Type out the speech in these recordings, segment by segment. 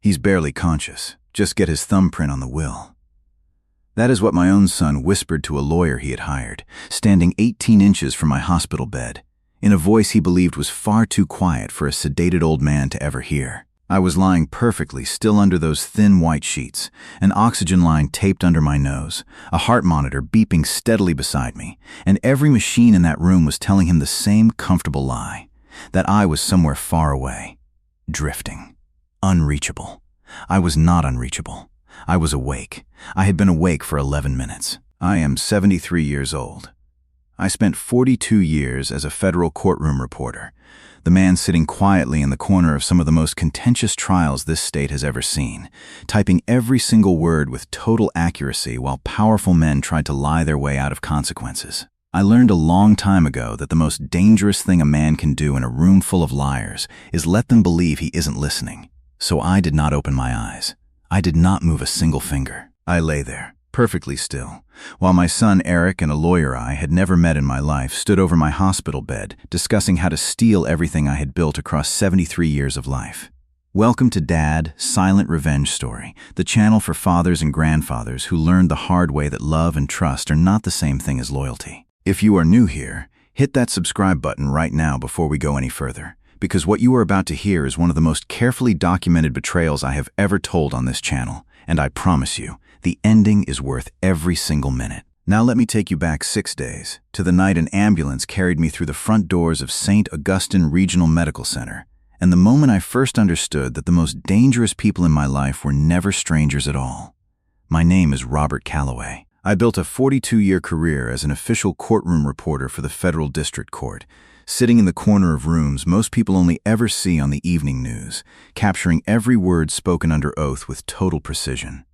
He's barely conscious. Just get his thumbprint on the will." That is what my own son whispered to a lawyer he had hired, standing 18 inches from my hospital bed, in a voice he believed was far too quiet for a sedated old man to ever hear. I was lying perfectly still under those thin white sheets, an oxygen line taped under my nose, a heart monitor beeping steadily beside me, and every machine in that room was telling him the same comfortable lie, that I was somewhere far away, drifting, unreachable. I was not unreachable. I was awake. I had been awake for 11 minutes. I am 73 years old. I spent 42 years as a federal courtroom reporter, the man sitting quietly in the corner of some of the most contentious trials this state has ever seen, typing every single word with total accuracy while powerful men tried to lie their way out of consequences. I learned a long time ago that the most dangerous thing a man can do in a room full of liars is let them believe he isn't listening. So I did not open my eyes. I did not move a single finger. I lay there, perfectly still, while my son Eric and a lawyer I had never met in my life stood over my hospital bed, discussing how to steal everything I had built across 73 years of life. Welcome to Dad, Silent Revenge Story, the channel for fathers and grandfathers who learned the hard way that love and trust are not the same thing as loyalty. If you are new here, hit that subscribe button right now before we go any further, because what you are about to hear is one of the most carefully documented betrayals I have ever told on this channel, and I promise you, the ending is worth every single minute. Now let me take you back 6 days, to the night an ambulance carried me through the front doors of St. Augustine Regional Medical Center, and the moment I first understood that the most dangerous people in my life were never strangers at all. My name is Robert Calloway. I built a 42-year career as an official courtroom reporter for the Federal District Court, sitting in the corner of rooms most people only ever see on the evening news, capturing every word spoken under oath with total precision.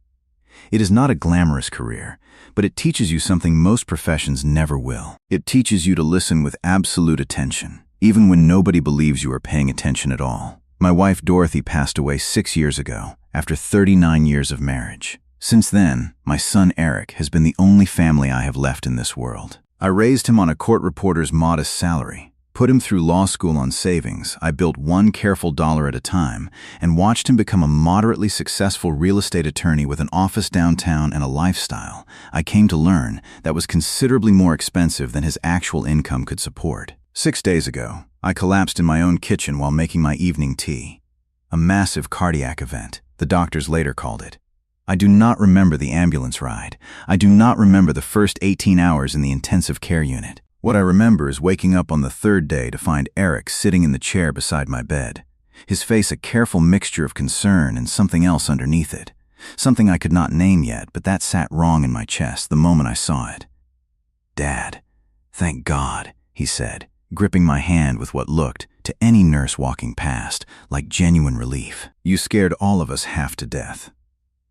It is not a glamorous career, but it teaches you something most professions never will. It teaches you to listen with absolute attention, even when nobody believes you are paying attention at all. My wife Dorothy passed away 6 years ago, after 39 years of marriage. Since then, my son Eric has been the only family I have left in this world. I raised him on a court reporter's modest salary, put him through law school on savings I built one careful dollar at a time, and watched him become a moderately successful real estate attorney with an office downtown and a lifestyle I came to learn that was considerably more expensive than his actual income could support. 6 days ago, I collapsed in my own kitchen while making my evening tea. A massive cardiac event, the doctors later called it. I do not remember the ambulance ride. I do not remember the first 18 hours in the intensive care unit. What I remember is waking up on the 3rd day to find Eric sitting in the chair beside my bed, his face a careful mixture of concern and something else underneath it, something I could not name yet, but that sat wrong in my chest the moment I saw it. "Dad, thank God," he said, gripping my hand with what looked, to any nurse walking past, like genuine relief. "You scared all of us half to death.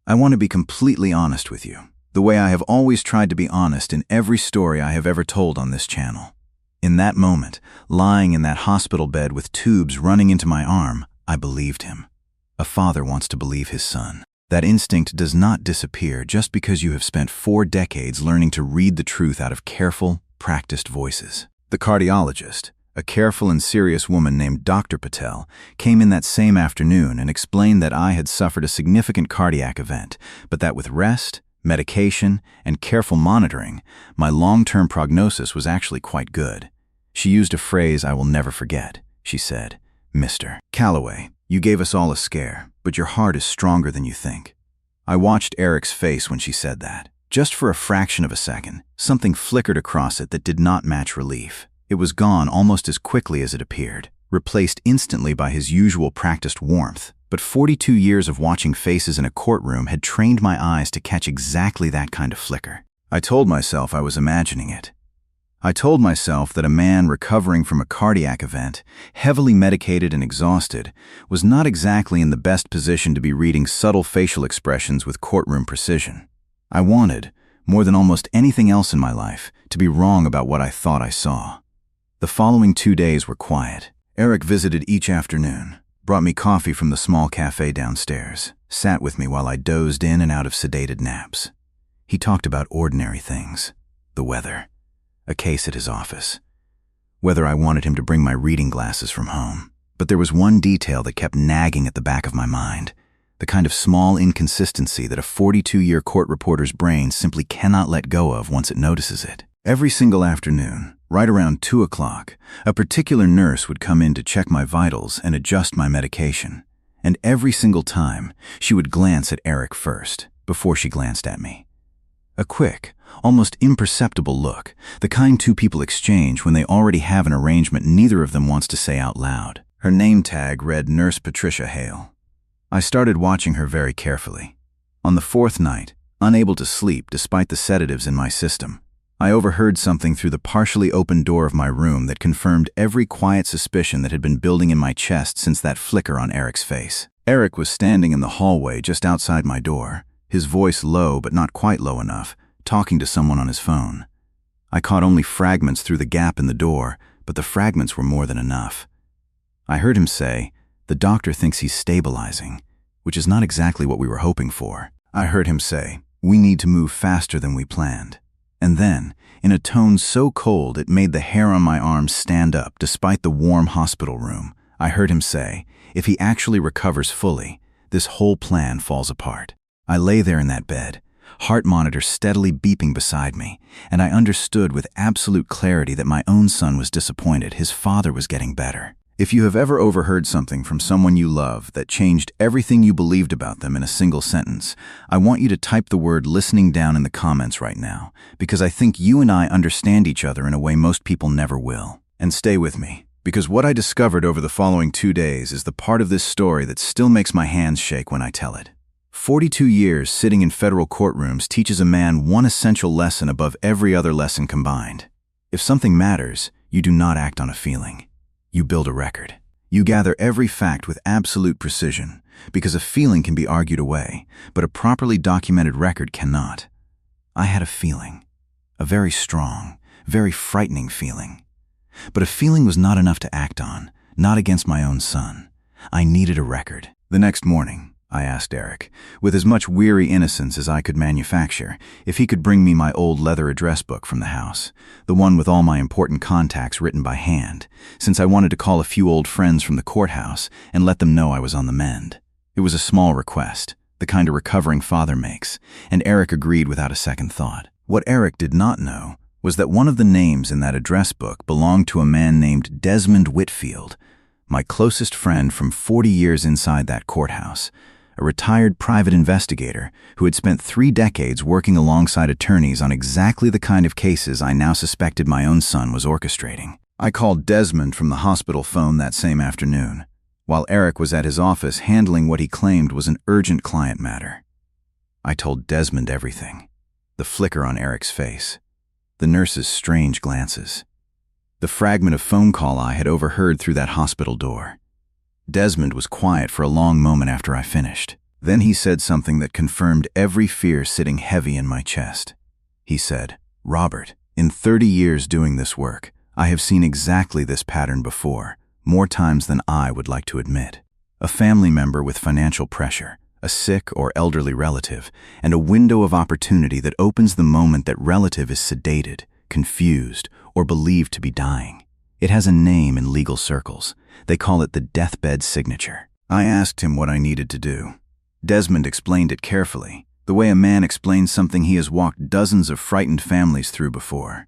I want to be completely honest with you, the way I have always tried to be honest in every story I have ever told on this channel. In that moment, lying in that hospital bed with tubes running into my arm, I believed him. A father wants to believe his son. That instinct does not disappear just because you have spent 4 decades learning to read the truth out of careful, practiced voices. The cardiologist, a careful and serious woman named Dr. Patel, came in that same afternoon and explained that I had suffered a significant cardiac event, but that with rest, medication, and careful monitoring, my long-term prognosis was actually quite good. She used a phrase I will never forget. She said, "Mr. Calloway, you gave us all a scare, but your heart is stronger than you think." I watched Eric's face when she said that. Just for a fraction of a second, something flickered across it that did not match relief. It was gone almost as quickly as it appeared, replaced instantly by his usual practiced warmth. But 42 years of watching faces in a courtroom had trained my eyes to catch exactly that kind of flicker. I told myself I was imagining it. I told myself that a man recovering from a cardiac event, heavily medicated and exhausted, was not exactly in the best position to be reading subtle facial expressions with courtroom precision. I wanted, more than almost anything else in my life, to be wrong about what I thought I saw. The following 2 days were quiet. Eric visited each afternoon, brought me coffee from the small cafe downstairs, sat with me while I dozed in and out of sedated naps. He talked about ordinary things, the weather, a case at his office, whether I wanted him to bring my reading glasses from home. But there was one detail that kept nagging at the back of my mind, the kind of small inconsistency that a 42-year court reporter's brain simply cannot let go of once it notices it. Every single afternoon, right around 2 o'clock, a particular nurse would come in to check my vitals and adjust my medication. And every single time, she would glance at Eric first, before she glanced at me. A quick, almost imperceptible look, the kind two people exchange when they already have an arrangement neither of them wants to say out loud. Her name tag read Nurse Patricia Hale. I started watching her very carefully. On the 4th night, unable to sleep despite the sedatives in my system, I overheard something through the partially open door of my room that confirmed every quiet suspicion that had been building in my chest since that flicker on Eric's face. Eric was standing in the hallway just outside my door, his voice low but not quite low enough, talking to someone on his phone. I caught only fragments through the gap in the door, but the fragments were more than enough. I heard him say, "The doctor thinks he's stabilizing," which is not exactly what we were hoping for. I heard him say, "We need to move faster than we planned." And then, in a tone so cold it made the hair on my arms stand up despite the warm hospital room, I heard him say, "If he actually recovers fully, this whole plan falls apart." I lay there in that bed, heart monitor steadily beeping beside me, and I understood with absolute clarity that my own son was disappointed his father was getting better. If you have ever overheard something from someone you love that changed everything you believed about them in a single sentence, I want you to type the word listening down in the comments right now, because I think you and I understand each other in a way most people never will. And stay with me, because what I discovered over the following 2 days is the part of this story that still makes my hands shake when I tell it. 42 years sitting in federal courtrooms teaches a man one essential lesson above every other lesson combined. If something matters, you do not act on a feeling. You build a record. You gather every fact with absolute precision, because a feeling can be argued away, but a properly documented record cannot. I had a feeling, a very strong, very frightening feeling. But a feeling was not enough to act on, not against my own son. I needed a record. The next morning, I asked Eric, with as much weary innocence as I could manufacture, if he could bring me my old leather address book from the house, the one with all my important contacts written by hand, since I wanted to call a few old friends from the courthouse and let them know I was on the mend. It was a small request, the kind a recovering father makes, and Eric agreed without a second thought. What Eric did not know was that one of the names in that address book belonged to a man named Desmond Whitfield, my closest friend from 40 years inside that courthouse, a retired private investigator who had spent 3 decades working alongside attorneys on exactly the kind of cases I now suspected my own son was orchestrating. I called Desmond from the hospital phone that same afternoon, while Eric was at his office handling what he claimed was an urgent client matter. I told Desmond everything. The flicker on Eric's face, the nurse's strange glances, the fragment of phone call I had overheard through that hospital door. Desmond was quiet for a long moment after I finished. Then he said something that confirmed every fear sitting heavy in my chest. He said, "Robert, in 30 years doing this work, I have seen exactly this pattern before, more times than I would like to admit. A family member with financial pressure, a sick or elderly relative, and a window of opportunity that opens the moment that relative is sedated, confused, or believed to be dying. It has a name in legal circles. They call it the deathbed signature." I asked him what I needed to do. Desmond explained it carefully, the way a man explains something he has walked dozens of frightened families through before.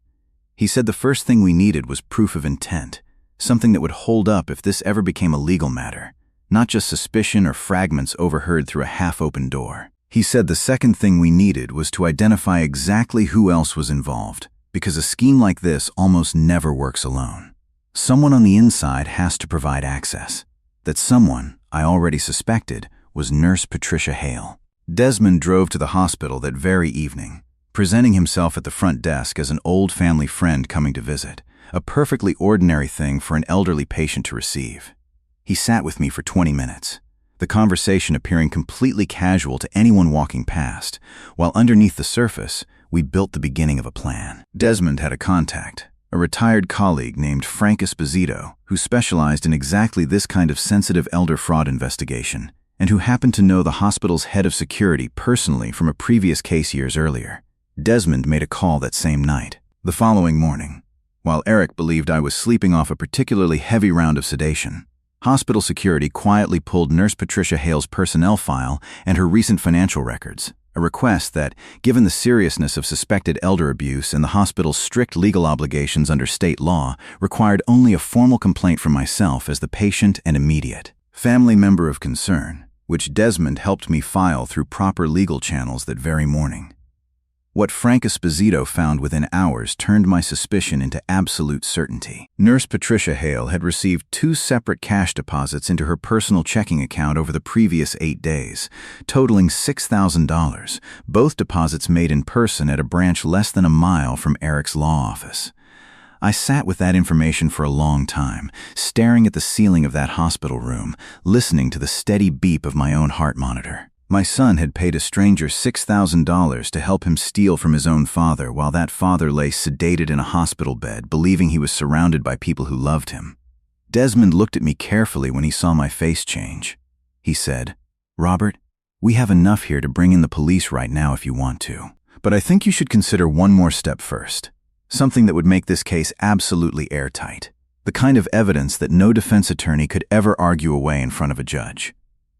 He said the first thing we needed was proof of intent, something that would hold up if this ever became a legal matter, not just suspicion or fragments overheard through a half-open door. He said the second thing we needed was to identify exactly who else was involved, because a scheme like this almost never works alone. Someone on the inside has to provide access. That someone, I already suspected, was Nurse Patricia Hale. Desmond drove to the hospital that very evening, presenting himself at the front desk as an old family friend coming to visit, a perfectly ordinary thing for an elderly patient to receive. He sat with me for 20 minutes, the conversation appearing completely casual to anyone walking past, while underneath the surface, we built the beginning of a plan. Desmond had a contact, a retired colleague named Frank Esposito, who specialized in exactly this kind of sensitive elder fraud investigation, and who happened to know the hospital's head of security personally from a previous case years earlier. Desmond made a call that same night. The following morning, while Eric believed I was sleeping off a particularly heavy round of sedation, Hospital security quietly pulled Nurse Patricia Hale's personnel file and her recent financial records, a request that, given the seriousness of suspected elder abuse and the hospital's strict legal obligations under state law, required only a formal complaint from myself as the patient and immediate family member of concern, which Desmond helped me file through proper legal channels that very morning. What Frank Esposito found within hours turned my suspicion into absolute certainty. Nurse Patricia Hale had received 2 separate cash deposits into her personal checking account over the previous 8 days, totaling $6,000, both deposits made in person at a branch less than a mile from Eric's law office. I sat with that information for a long time, staring at the ceiling of that hospital room, listening to the steady beep of my own heart monitor. My son had paid a stranger $6,000 to help him steal from his own father while that father lay sedated in a hospital bed, believing he was surrounded by people who loved him. Desmond looked at me carefully when he saw my face change. He said, "Robert, we have enough here to bring in the police right now if you want to. But I think you should consider one more step first. Something that would make this case absolutely airtight. The kind of evidence that no defense attorney could ever argue away in front of a judge."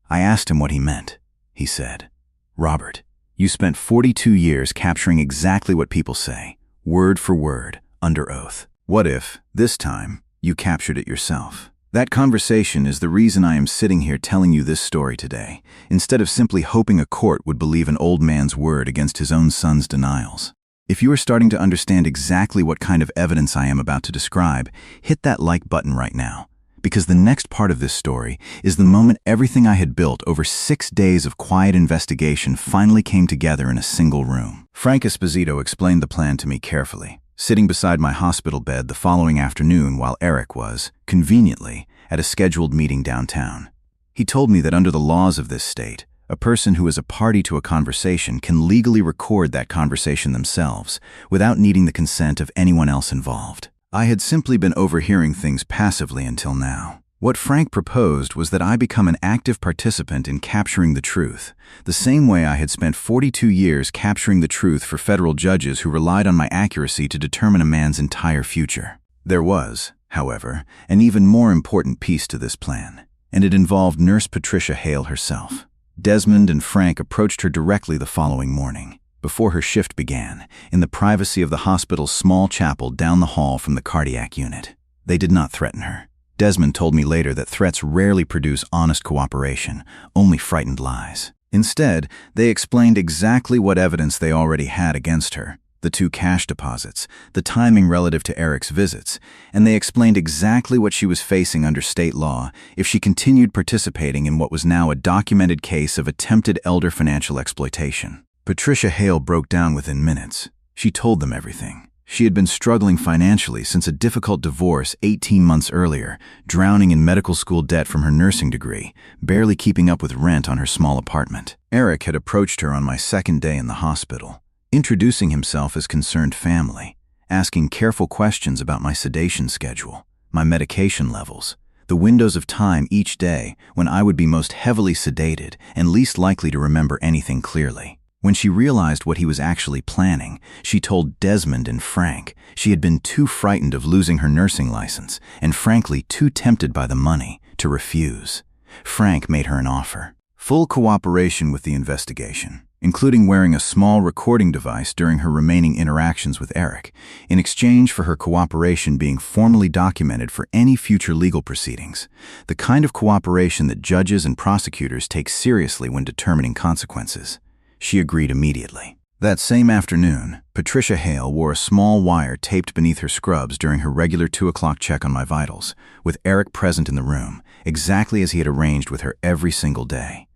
I asked him what he meant. He said, "Robert, you spent 42 years capturing exactly what people say, word for word, under oath. What if, this time, you captured it yourself? That conversation is the reason I am sitting here telling you this story today, instead of simply hoping a court would believe an old man's word against his own son's denials. If you are starting to understand exactly what kind of evidence I am about to describe, hit that like button right now. Because the next part of this story is the moment everything I had built over 6 days of quiet investigation finally came together in a single room. Frank Esposito explained the plan to me carefully, sitting beside my hospital bed the following afternoon while Eric was, conveniently, at a scheduled meeting downtown. He told me that under the laws of this state, a person who is a party to a conversation can legally record that conversation themselves without needing the consent of anyone else involved. I had simply been overhearing things passively until now. What Frank proposed was that I become an active participant in capturing the truth, the same way I had spent 42 years capturing the truth for federal judges who relied on my accuracy to determine a man's entire future. There was, however, an even more important piece to this plan, and it involved Nurse Patricia Hale herself. Desmond and Frank approached her directly the following morning, before her shift began, in the privacy of the hospital's small chapel down the hall from the cardiac unit. They did not threaten her. Desmond told me later that threats rarely produce honest cooperation, only frightened lies. Instead, they explained exactly what evidence they already had against her, the 2 cash deposits, the timing relative to Eric's visits, and they explained exactly what she was facing under state law if she continued participating in what was now a documented case of attempted elder financial exploitation. Patricia Hale broke down within minutes. She told them everything. She had been struggling financially since a difficult divorce 18 months earlier, drowning in medical school debt from her nursing degree, barely keeping up with rent on her small apartment. Eric had approached her on my second day in the hospital, introducing himself as concerned family, asking careful questions about my sedation schedule, my medication levels, the windows of time each day when I would be most heavily sedated and least likely to remember anything clearly. When she realized what he was actually planning, she told Desmond and Frank she had been too frightened of losing her nursing license and frankly too tempted by the money to refuse. Frank made her an offer: full cooperation with the investigation, including wearing a small recording device during her remaining interactions with Eric, in exchange for her cooperation being formally documented for any future legal proceedings, the kind of cooperation that judges and prosecutors take seriously when determining consequences. She agreed immediately. That same afternoon, Patricia Hale wore a small wire taped beneath her scrubs during her regular 2 o'clock check on my vitals, with Eric present in the room, exactly as he had arranged with her every single day.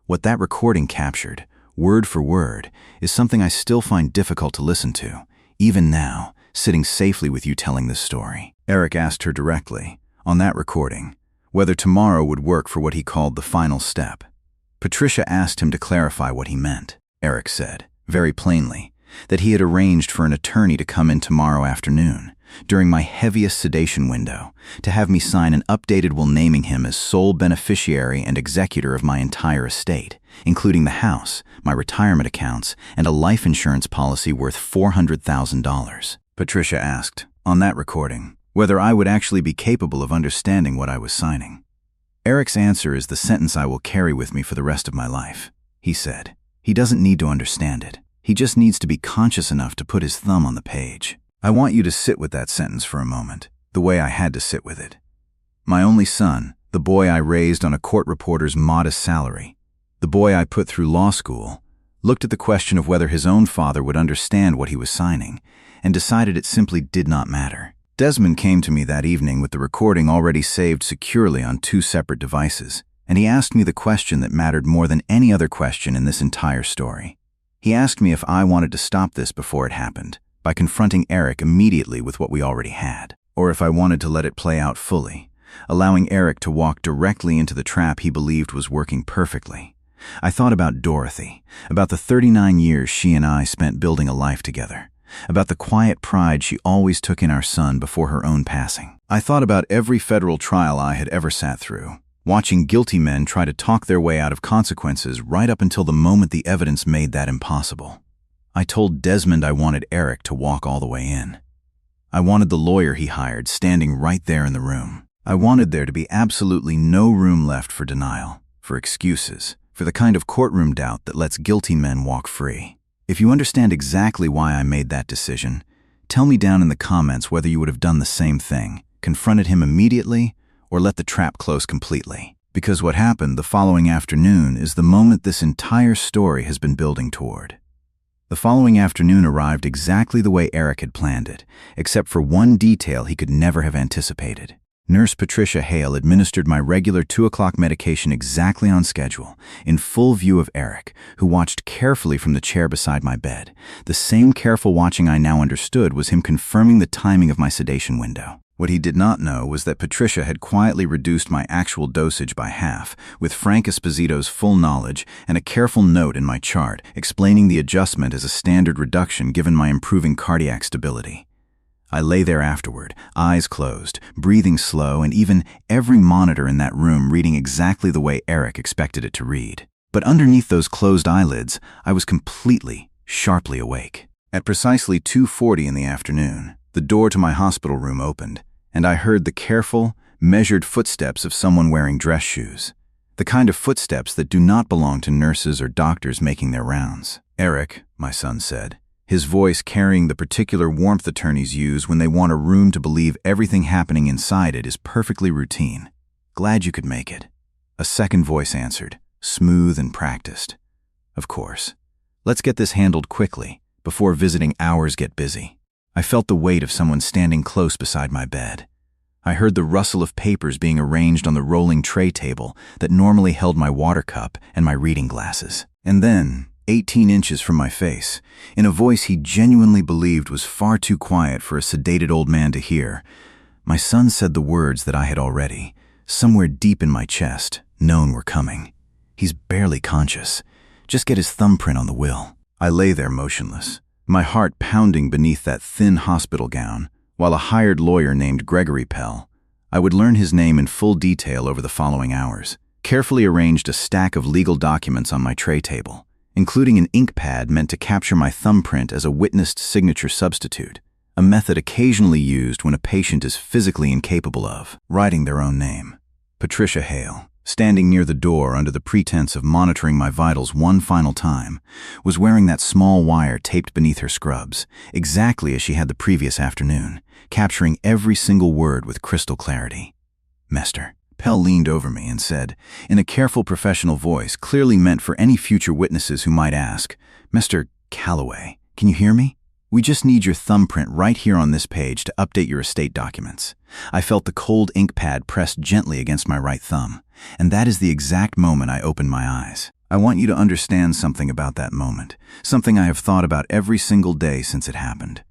What that recording captured, word for word, is something I still find difficult to listen to, even now, sitting safely with you telling this story. Eric asked her directly, on that recording, whether tomorrow would work for what he called the final step. Patricia asked him to clarify what he meant. Eric said, very plainly, that he had arranged for an attorney to come in tomorrow afternoon, during my heaviest sedation window, to have me sign an updated will naming him as sole beneficiary and executor of my entire estate, including the house, my retirement accounts, and a life insurance policy worth $400,000. Patricia asked, on that recording, whether I would actually be capable of understanding what I was signing. Eric's answer is the sentence I will carry with me for the rest of my life. He said, he doesn't need to understand it. He just needs to be conscious enough to put his thumb on the page. I want you to sit with that sentence for a moment, the way I had to sit with it. My only son, the boy I raised on a court reporter's modest salary, the boy I put through law school, looked at the question of whether his own father would understand what he was signing, and decided it simply did not matter. Desmond came to me that evening with the recording already saved securely on 2 separate devices, and he asked me the question that mattered more than any other question in this entire story. He asked me if I wanted to stop this before it happened, by confronting Eric immediately with what we already had, or if I wanted to let it play out fully, allowing Eric to walk directly into the trap he believed was working perfectly. I thought about Dorothy, about the 39 years she and I spent building a life together, about the quiet pride she always took in our son before her own passing. I thought about every federal trial I had ever sat through, watching guilty men try to talk their way out of consequences right up until the moment the evidence made that impossible. I told Desmond I wanted Eric to walk all the way in. I wanted the lawyer he hired standing right there in the room. I wanted there to be absolutely no room left for denial, for excuses, for the kind of courtroom doubt that lets guilty men walk free. If you understand exactly why I made that decision, tell me down in the comments whether you would have done the same thing, confronted him immediately, or let the trap close completely. Because what happened the following afternoon is the moment this entire story has been building toward. The following afternoon arrived exactly the way Eric had planned it, except for one detail he could never have anticipated. Nurse Patricia Hale administered my regular 2 o'clock medication exactly on schedule, in full view of Eric, who watched carefully from the chair beside my bed. The same careful watching I now understood was him confirming the timing of my sedation window. What he did not know was that Patricia had quietly reduced my actual dosage by half, with Frank Esposito's full knowledge and a careful note in my chart explaining the adjustment as a standard reduction given my improving cardiac stability. I lay there afterward, eyes closed, breathing slow, and even every monitor in that room reading exactly the way Eric expected it to read. But underneath those closed eyelids, I was completely, sharply awake. At precisely 2:40 in the afternoon, the door to my hospital room opened, and I heard the careful, measured footsteps of someone wearing dress shoes, the kind of footsteps that do not belong to nurses or doctors making their rounds. "Eric," my son said, his voice carrying the particular warmth attorneys use when they want a room to believe everything happening inside it is perfectly routine. "Glad you could make it." A second voice answered, smooth and practiced. "Of course. Let's get this handled quickly, before visiting hours get busy." I felt the weight of someone standing close beside my bed. I heard the rustle of papers being arranged on the rolling tray table that normally held my water cup and my reading glasses. And then, 18 inches from my face, in a voice he genuinely believed was far too quiet for a sedated old man to hear, my son said the words that I had already, somewhere deep in my chest, known were coming. "He's barely conscious. Just get his thumbprint on the will." I lay there motionless, my heart pounding beneath that thin hospital gown, while a hired lawyer named Gregory Pell, I would learn his name in full detail over the following hours, carefully arranged a stack of legal documents on my tray table, including an ink pad meant to capture my thumbprint as a witnessed signature substitute, a method occasionally used when a patient is physically incapable of writing their own name. Patricia Hale, standing near the door under the pretense of monitoring my vitals one final time, was wearing that small wire taped beneath her scrubs, exactly as she had the previous afternoon, capturing every single word with crystal clarity. "Mester." Pell leaned over me and said, in a careful professional voice clearly meant for any future witnesses who might ask, "Mr. Calloway, can you hear me? We just need your thumbprint right here on this page to update your estate documents." I felt the cold ink pad pressed gently against my right thumb, and that is the exact moment I opened my eyes. I want you to understand something about that moment, something I have thought about every single day since it happened.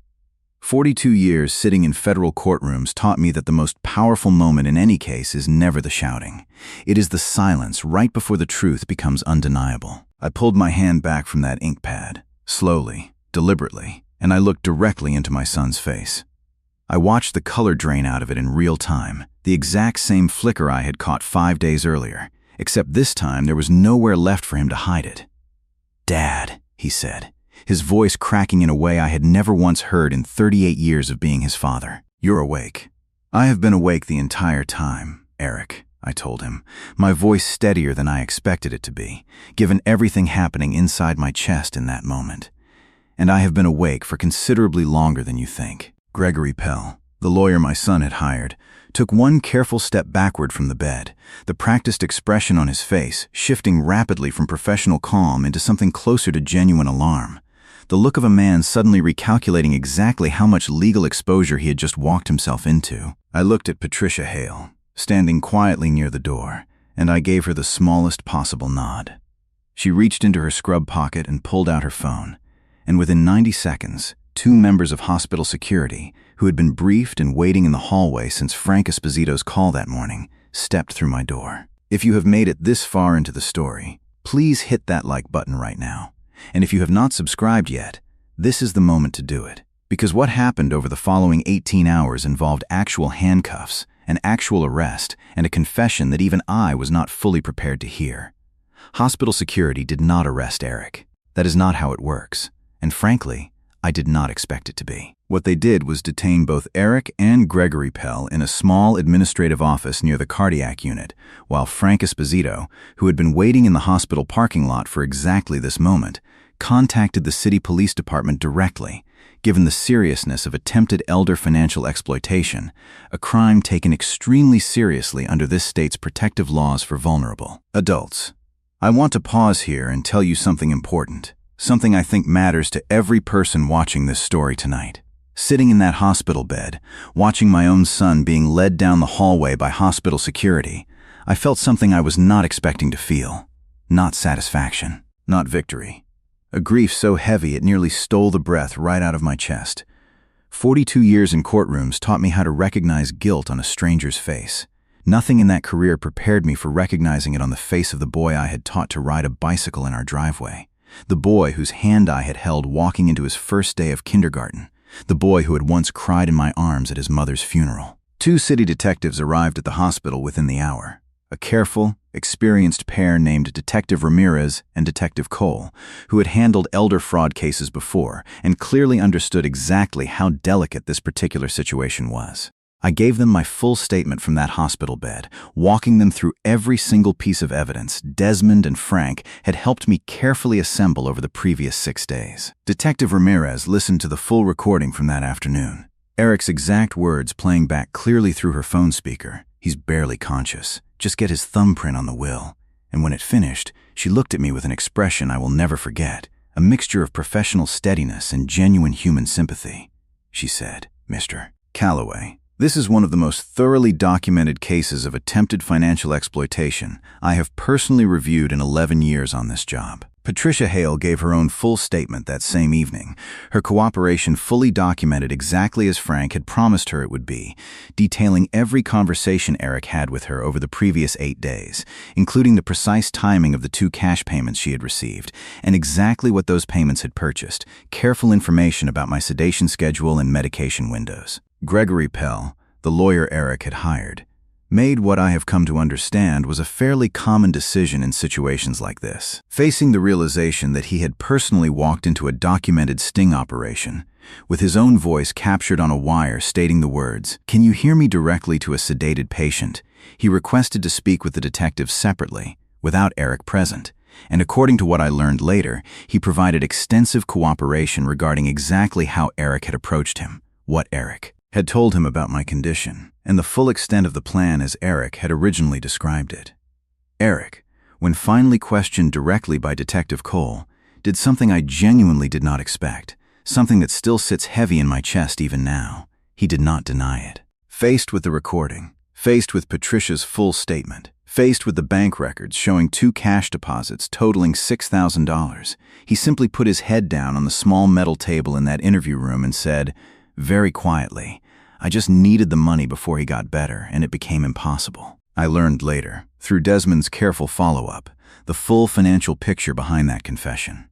42 years sitting in federal courtrooms taught me that the most powerful moment in any case is never the shouting. It is the silence right before the truth becomes undeniable. I pulled my hand back from that ink pad, slowly, deliberately, and I looked directly into my son's face. I watched the color drain out of it in real time, the exact same flicker I had caught 5 days earlier, except this time there was nowhere left for him to hide it. "Dad," he said, his voice cracking in a way I had never once heard in 38 years of being his father. "You're awake." "I have been awake the entire time, Eric," I told him, my voice steadier than I expected it to be, given everything happening inside my chest in that moment. And I have been awake for considerably longer than you think. Gregory Pell, the lawyer my son had hired, took one careful step backward from the bed, the practiced expression on his face shifting rapidly from professional calm into something closer to genuine alarm. The look of a man suddenly recalculating exactly how much legal exposure he had just walked himself into. I looked at Patricia Hale, standing quietly near the door, and I gave her the smallest possible nod. She reached into her scrub pocket and pulled out her phone, and within 90 seconds, 2 members of hospital security, who had been briefed and waiting in the hallway since Frank Esposito's call that morning, stepped through my door. If you have made it this far into the story, please hit that like button right now. And if you have not subscribed yet, this is the moment to do it. Because what happened over the following 18 hours involved actual handcuffs, an actual arrest, and a confession that even I was not fully prepared to hear. Hospital security did not arrest Eric. That is not how it works. And frankly, I did not expect it to be. What they did was detain both Eric and Gregory Pell in a small administrative office near the cardiac unit, while Frank Esposito, who had been waiting in the hospital parking lot for exactly this moment, contacted the city police department directly, given the seriousness of attempted elder financial exploitation, a crime taken extremely seriously under this state's protective laws for vulnerable adults. I want to pause here and tell you something important, something I think matters to every person watching this story tonight. Sitting in that hospital bed, watching my own son being led down the hallway by hospital security, I felt something I was not expecting to feel. Not satisfaction, not victory. A grief so heavy it nearly stole the breath right out of my chest. 42 years in courtrooms taught me how to recognize guilt on a stranger's face. Nothing in that career prepared me for recognizing it on the face of the boy I had taught to ride a bicycle in our driveway. The boy whose hand I had held walking into his first day of kindergarten. The boy who had once cried in my arms at his mother's funeral. 2 city detectives arrived at the hospital within the hour. A careful, experienced pair named Detective Ramirez and Detective Cole, who had handled elder fraud cases before and clearly understood exactly how delicate this particular situation was. I gave them my full statement from that hospital bed, walking them through every single piece of evidence Desmond and Frank had helped me carefully assemble over the previous 6 days. Detective Ramirez listened to the full recording from that afternoon. Eric's exact words playing back clearly through her phone speaker. He's barely conscious. Just get his thumbprint on the will. And when it finished, she looked at me with an expression I will never forget, a mixture of professional steadiness and genuine human sympathy. She said, "Mr. Calloway, this is one of the most thoroughly documented cases of attempted financial exploitation I have personally reviewed in 11 years on this job." Patricia Hale gave her own full statement that same evening, her cooperation fully documented exactly as Frank had promised her it would be, detailing every conversation Eric had with her over the previous 8 days, including the precise timing of the 2 cash payments she had received, and exactly what those payments had purchased, careful information about my sedation schedule and medication windows. Gregory Pell, the lawyer Eric had hired, made what I have come to understand was a fairly common decision in situations like this. Facing the realization that he had personally walked into a documented sting operation, with his own voice captured on a wire stating the words, "Can you hear me?" directly to a sedated patient, he requested to speak with the detective separately, without Eric present. And according to what I learned later, he provided extensive cooperation regarding exactly how Eric had approached him, what Eric had told him about my condition, and the full extent of the plan as Eric had originally described it. Eric, when finally questioned directly by Detective Cole, did something I genuinely did not expect, something that still sits heavy in my chest even now. He did not deny it. Faced with the recording, faced with Patricia's full statement, faced with the bank records showing 2 cash deposits totaling $6,000, he simply put his head down on the small metal table in that interview room and said, very quietly, "I just needed the money before he got better, and it became impossible." I learned later, through Desmond's careful follow-up, the full financial picture behind that confession.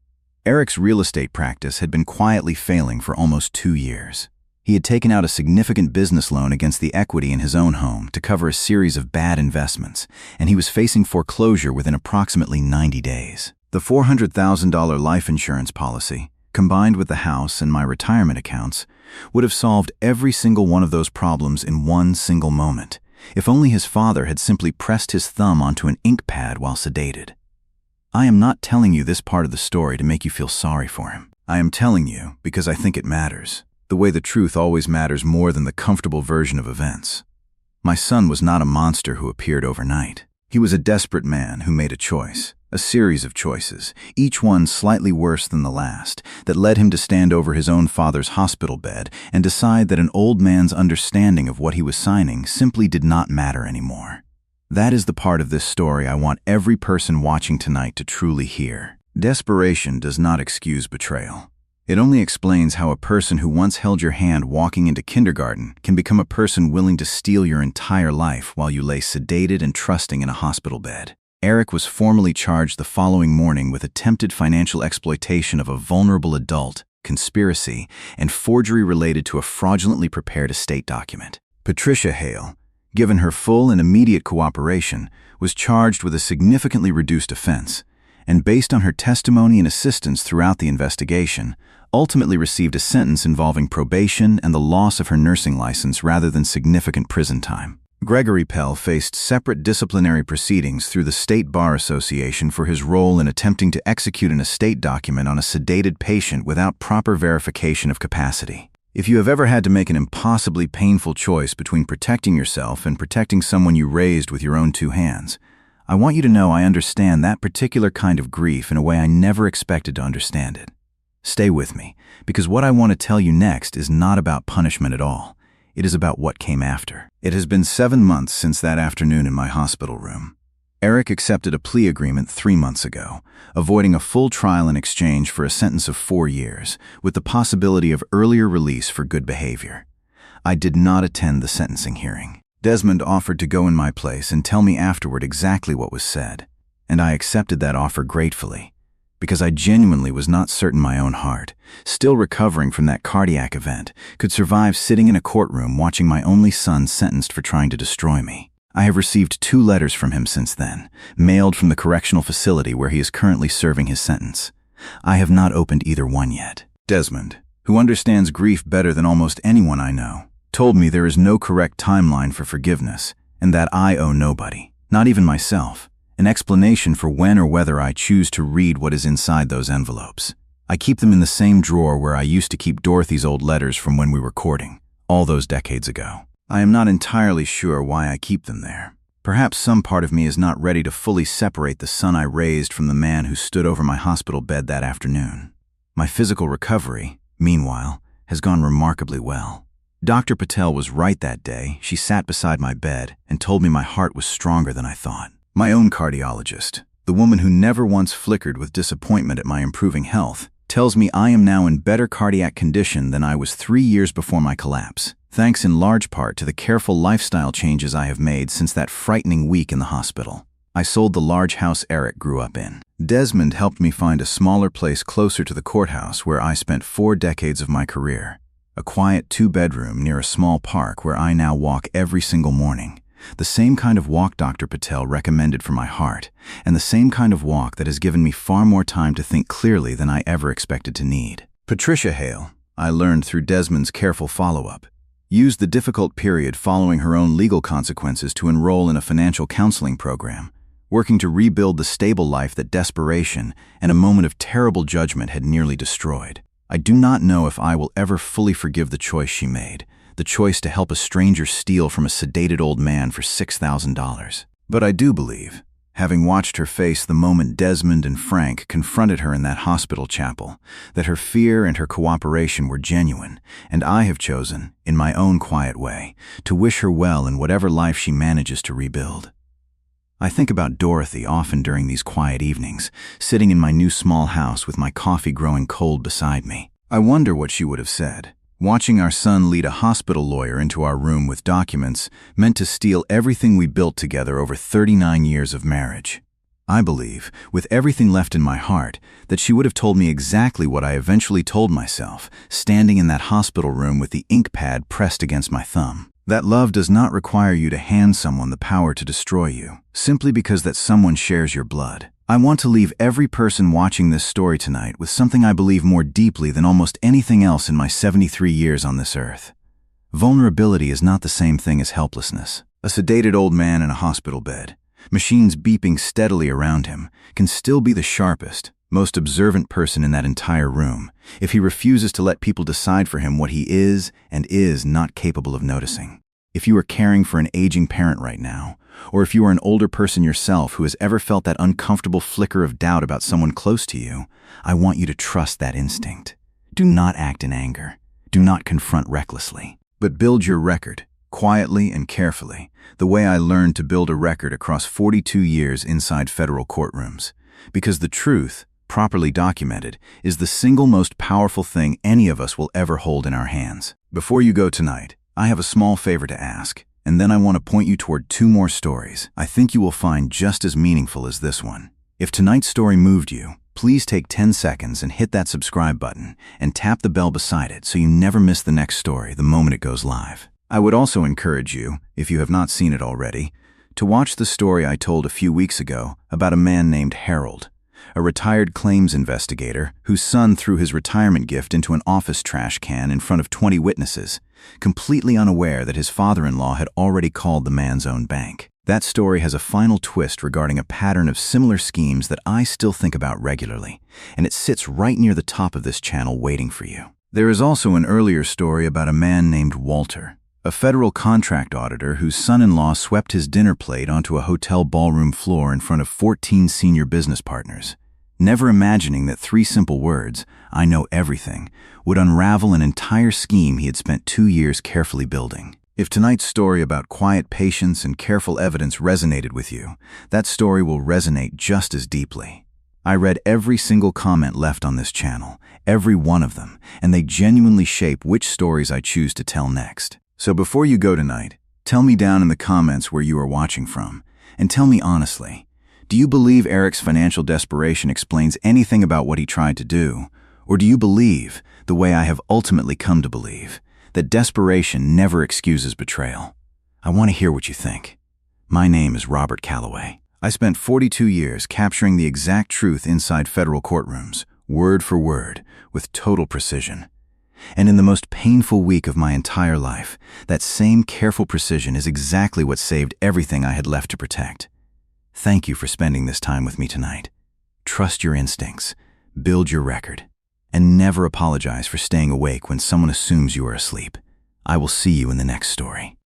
Eric's real estate practice had been quietly failing for almost 2 years. He had taken out a significant business loan against the equity in his own home to cover a series of bad investments, and he was facing foreclosure within approximately 90 days. The $400,000 life insurance policy, combined with the house and my retirement accounts, would have solved every single one of those problems in one single moment, If only his father had simply pressed his thumb onto an ink pad while sedated. I am not telling you this part of the story to make you feel sorry for him. I am telling you because I think it matters, the way the truth always matters more than the comfortable version of events. My son was not a monster who appeared overnight. He was a desperate man who made a choice, a series of choices, each one slightly worse than the last, that led him to stand over his own father's hospital bed and decide that an old man's understanding of what he was signing simply did not matter anymore. That is the part of this story I want every person watching tonight to truly hear. Desperation does not excuse betrayal. It only explains how a person who once held your hand walking into kindergarten can become a person willing to steal your entire life while you lay sedated and trusting in a hospital bed. Eric was formally charged the following morning with attempted financial exploitation of a vulnerable adult, conspiracy, and forgery related to a fraudulently prepared estate document. Patricia Hale, given her full and immediate cooperation, was charged with a significantly reduced offense, and based on her testimony and assistance throughout the investigation, ultimately received a sentence involving probation and the loss of her nursing license rather than significant prison time. Gregory Pell faced separate disciplinary proceedings through the State Bar Association for his role in attempting to execute an estate document on a sedated patient without proper verification of capacity. If you have ever had to make an impossibly painful choice between protecting yourself and protecting someone you raised with your own two hands, I want you to know I understand that particular kind of grief in a way I never expected to understand it. Stay with me, because what I want to tell you next is not about punishment at all. It is about what came after. It has been 7 months since that afternoon in my hospital room. Eric accepted a plea agreement 3 months ago, avoiding a full trial in exchange for a sentence of 4 years, with the possibility of earlier release for good behavior. I did not attend the sentencing hearing. Desmond offered to go in my place and tell me afterward exactly what was said, and I accepted that offer gratefully, because I genuinely was not certain my own heart, still recovering from that cardiac event, could survive sitting in a courtroom watching my only son sentenced for trying to destroy me. I have received 2 letters from him since then, mailed from the correctional facility where he is currently serving his sentence. I have not opened either one yet. Desmond, who understands grief better than almost anyone I know, told me there is no correct timeline for forgiveness and that I owe nobody, not even myself, an explanation for when or whether I choose to read what is inside those envelopes. I keep them in the same drawer where I used to keep Dorothy's old letters from when we were courting, all those decades ago. I am not entirely sure why I keep them there. Perhaps some part of me is not ready to fully separate the son I raised from the man who stood over my hospital bed that afternoon. My physical recovery, meanwhile, has gone remarkably well. Dr. Patel was right that day. She sat beside my bed and told me my heart was stronger than I thought. My own cardiologist, the woman who never once flickered with disappointment at my improving health, tells me I am now in better cardiac condition than I was 3 years before my collapse, thanks in large part to the careful lifestyle changes I have made since that frightening week in the hospital. I sold the large house Eric grew up in. Desmond helped me find a smaller place closer to the courthouse where I spent 4 decades of my career, a quiet 2-bedroom near a small park where I now walk every single morning. The same kind of walk Dr. Patel recommended for my heart, and the same kind of walk that has given me far more time to think clearly than I ever expected to need. Patricia Hale, I learned through Desmond's careful follow-up, used the difficult period following her own legal consequences to enroll in a financial counseling program, working to rebuild the stable life that desperation and a moment of terrible judgment had nearly destroyed. I do not know if I will ever fully forgive the choice she made, the choice to help a stranger steal from a sedated old man for $6,000. But I do believe, having watched her face the moment Desmond and Frank confronted her in that hospital chapel, that her fear and her cooperation were genuine, and I have chosen, in my own quiet way, to wish her well in whatever life she manages to rebuild. I think about Dorothy often during these quiet evenings, sitting in my new small house with my coffee growing cold beside me. I wonder what she would have said. Watching our son lead a hospital lawyer into our room with documents meant to steal everything we built together over 39 years of marriage. I believe, with everything left in my heart, that she would have told me exactly what I eventually told myself, standing in that hospital room with the ink pad pressed against my thumb. That love does not require you to hand someone the power to destroy you, simply because that someone shares your blood. I want to leave every person watching this story tonight with something I believe more deeply than almost anything else in my 73 years on this earth. Vulnerability is not the same thing as helplessness. A sedated old man in a hospital bed, machines beeping steadily around him, can still be the sharpest, most observant person in that entire room if he refuses to let people decide for him what he is and is not capable of noticing. If you are caring for an aging parent right now, or if you are an older person yourself who has ever felt that uncomfortable flicker of doubt about someone close to you, I want you to trust that instinct. Do not act in anger. Do not confront recklessly. But build your record, quietly and carefully, the way I learned to build a record across 42 years inside federal courtrooms. Because the truth, properly documented, is the single most powerful thing any of us will ever hold in our hands. Before you go tonight, I have a small favor to ask, and then I want to point you toward 2 more stories I think you will find just as meaningful as this one. If tonight's story moved you, please take 10 seconds and hit that subscribe button and tap the bell beside it so you never miss the next story the moment it goes live. I would also encourage you, if you have not seen it already, to watch the story I told a few weeks ago about a man named Harold, a retired claims investigator whose son threw his retirement gift into an office trash can in front of 20 witnesses, completely unaware that his father-in-law had already called the man's own bank. That story has a final twist regarding a pattern of similar schemes that I still think about regularly, and it sits right near the top of this channel waiting for you. There is also an earlier story about a man named Walter, a federal contract auditor whose son-in-law swept his dinner plate onto a hotel ballroom floor in front of 14 senior business partners, never imagining that 3 simple words, "I know everything," would unravel an entire scheme he had spent 2 years carefully building. If tonight's story about quiet patience and careful evidence resonated with you, that story will resonate just as deeply. I read every single comment left on this channel, every one of them, and they genuinely shape which stories I choose to tell next. So before you go tonight, tell me down in the comments where you are watching from, and tell me honestly, do you believe Eric's financial desperation explains anything about what he tried to do? Or do you believe, the way I have ultimately come to believe, that desperation never excuses betrayal? I want to hear what you think. My name is Robert Calloway. I spent 42 years capturing the exact truth inside federal courtrooms, word for word, with total precision. And in the most painful week of my entire life, that same careful precision is exactly what saved everything I had left to protect. Thank you for spending this time with me tonight. Trust your instincts, build your record, and never apologize for staying awake when someone assumes you are asleep. I will see you in the next story.